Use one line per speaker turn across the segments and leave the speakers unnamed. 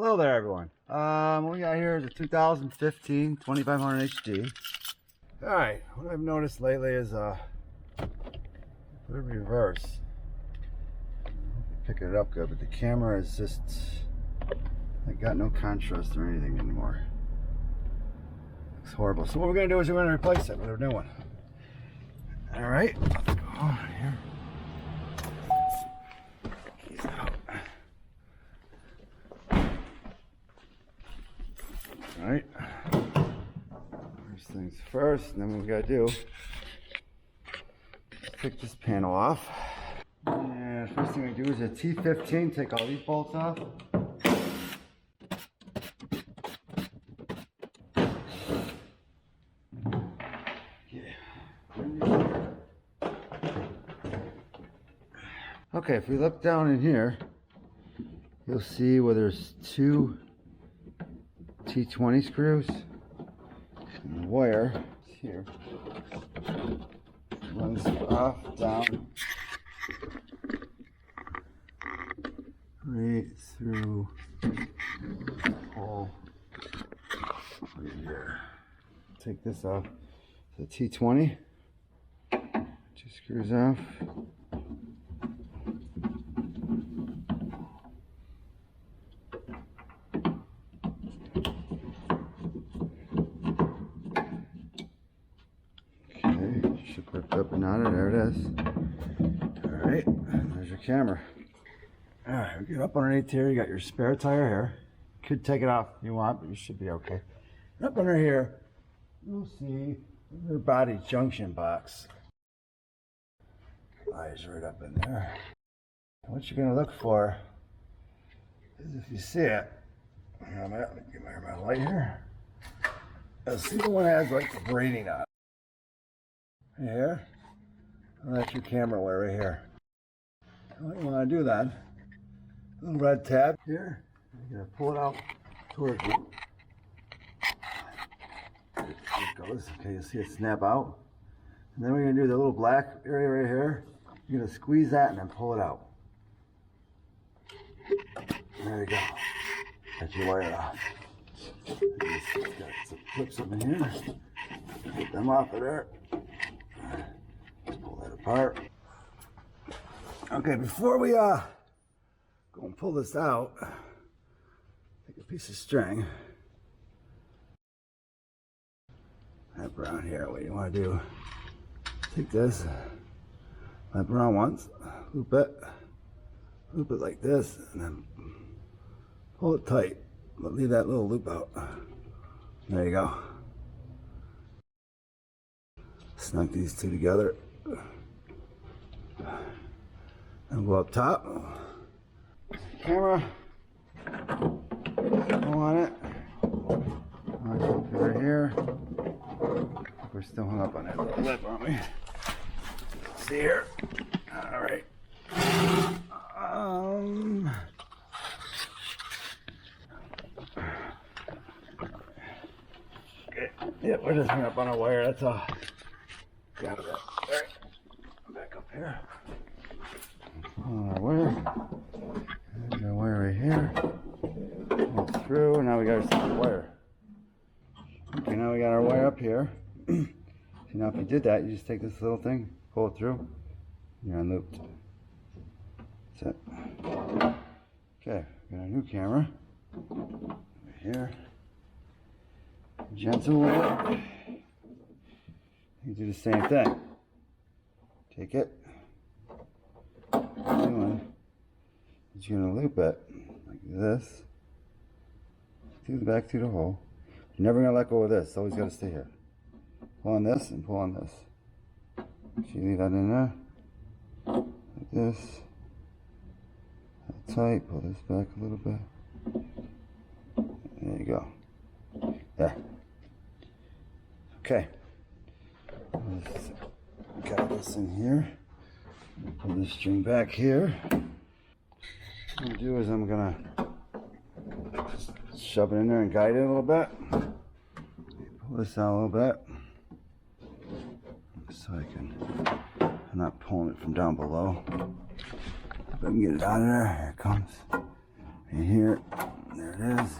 Hello there, everyone. What we got here is a 2015 2500 HD. All right, what I've noticed lately is put it reverse. Picking it up good, but the camera is just, I got no contrast or anything anymore. It's horrible. So what we're gonna do is we're gonna replace it with a new one. All right, let's go on here. Keys out. All right. First things first, and then what we gotta do is take this panel off. And first thing we do is a T15, take all these bolts off. Okay, if we look down in here, you'll see where there's two T20 screws and the wire is here. Runs off, down, right through the hole right here. Take this off. The T20, two screws off. Should clip up and knotted. There it is. Alright, there's your camera. Alright, we get up underneath here. You got your spare tire here. Could take it off if you want, but you should be okay. And up under here, you'll see your body junction box. Lies right up in there. And what you're going to look for is if you see it, I'm going to get my light here. You'll see the one that has like the braiding on it. Here, and that's your camera wire right here. What you want to do then, little red tab here, you're going to pull it out towards you. There it goes. Okay, you see it snap out. And then we're going to do the little black area right here. You're going to squeeze that and then pull it out. There you go. That's your wire off. Got some clips up in here. Get them off of there. Let's pull that apart. Okay, before we go and pull this out, take a piece of string, wrap around here. What you want to do, take this, wrap around once, loop it like this, and then pull it tight, but leave that little loop out. There you go. Snug these two together. And go up top. Camera. Go on it. Right here. We're still hung up on that little lip, aren't we? See here. All right. Okay. Yeah, we're just hung up on a wire. That's all. Got it. All right. Back up here. On our wire. There's our wire right here. Pull it through, and now we got our second wire. Okay, now we got our wire up here. See, now if you did that, you just take this little thing, pull it through, and you're unlooped. That's it. Okay, we got a new camera. Right here. Gentle with it. You do the same thing. Take it. You're going to loop it like this. Through the back through the hole. You're never going to let go of this. It's always got to stay here. Pull on this and pull on this. So you leave that in there. Like this. Tight. Pull this back a little bit. There you go. There. Okay. Got this in here. Pull this string back here. What I'm gonna do is I'm gonna shove it in there and guide it a little bit. Pull this out a little bit so I'm not pulling it from down below. If I can get it out of there, here it comes. Right here, there There it is.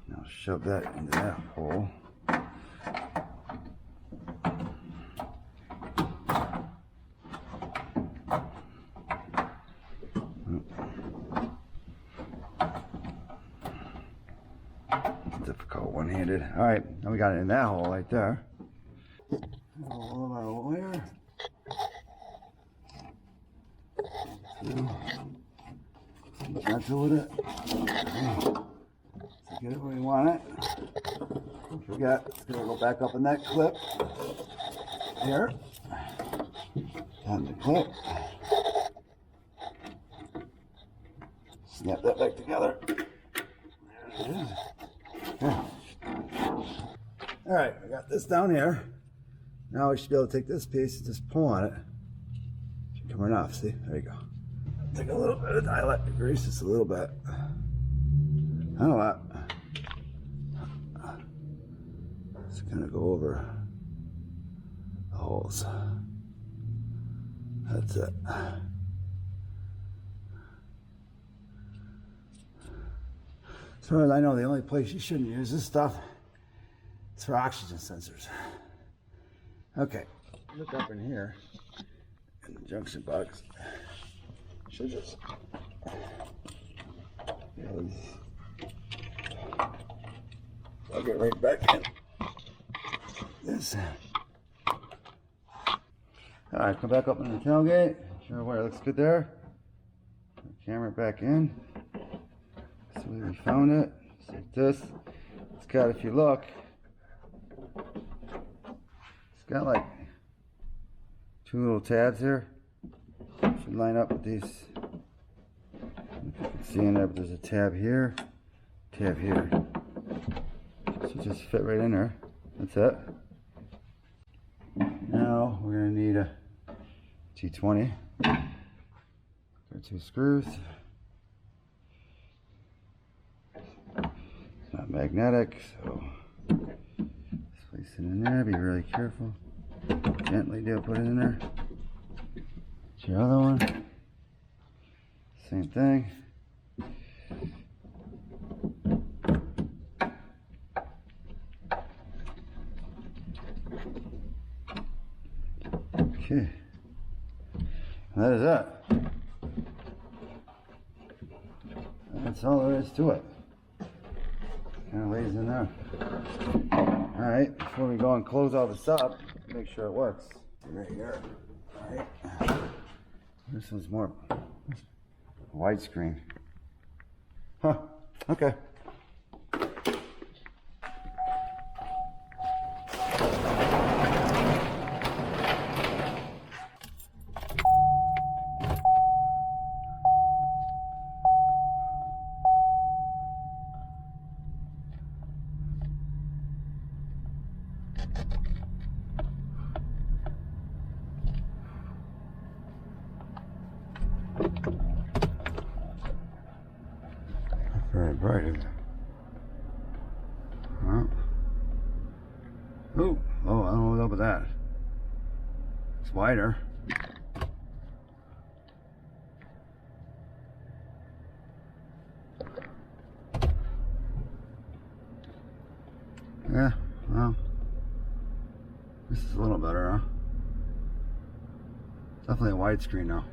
Now shove that into that hole. Difficult one-handed. All right, now we got it in that hole right there. All of our wire. Gentle with it. Okay. So get it where you want it. Don't forget, it's gonna go back up in that clip. Here. On the clip. Snap that back together. There it is. Yeah. All right, I got this down here. Now we should be able to take this piece and just pull on it. Should come right off, see? There you go. Take a little bit of dialect grease, just a little bit. Not a lot. Just gonna go over the holes. That's it. As far as I know, the only place you shouldn't use this stuff is for oxygen sensors. Okay, look up in here in the junction box. Should just plug it right back in. This. All right, come back up in the tailgate. Sure, where it looks good there. Put the camera back in. So we found it. Just like this. It's got, if you look, it's got like 2 little tabs here. Should line up with these. If you can see in there, but there's a tab here, tab here. So just fit right in there. That's it. Now we're gonna need a T20. Got 2 screws. It's not magnetic, so just place it in there. Be really careful. Gently do put it in there. Your other one, same thing. Okay, and that is it. That's all there is to it. Kind of lays in there. All right, before we go and close all this up, make sure it works. Right here. All right. This one's more widescreen. Huh, okay. Very bright, isn't it? Well. Ooh. Oh, I don't know what's up with that. It's wider. Yeah, well. This is a little better, huh? Definitely a widescreen now.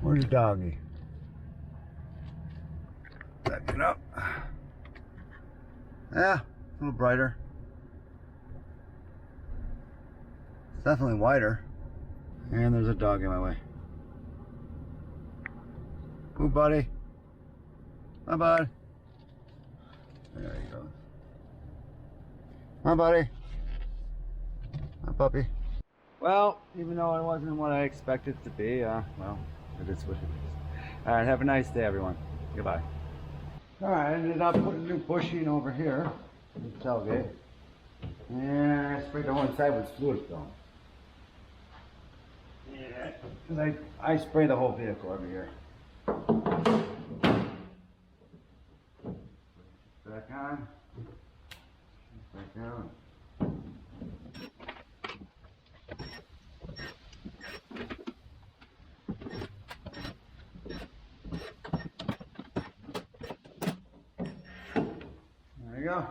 Where's the doggy? Back it up. Yeah, a little brighter. It's definitely wider. And there's a dog in my way. Ooh, buddy. Hi, bud. There you go. Hi, buddy. Hi, puppy. Well, even though it wasn't what I expected it to be, well, it is what it is. All right, have a nice day, everyone. Goodbye. All right, I ended up putting a new bushing over here in the tailgate. And I sprayed the whole inside with fluid film. Yeah, because I spray the whole vehicle every year. Back on. Back down. you go.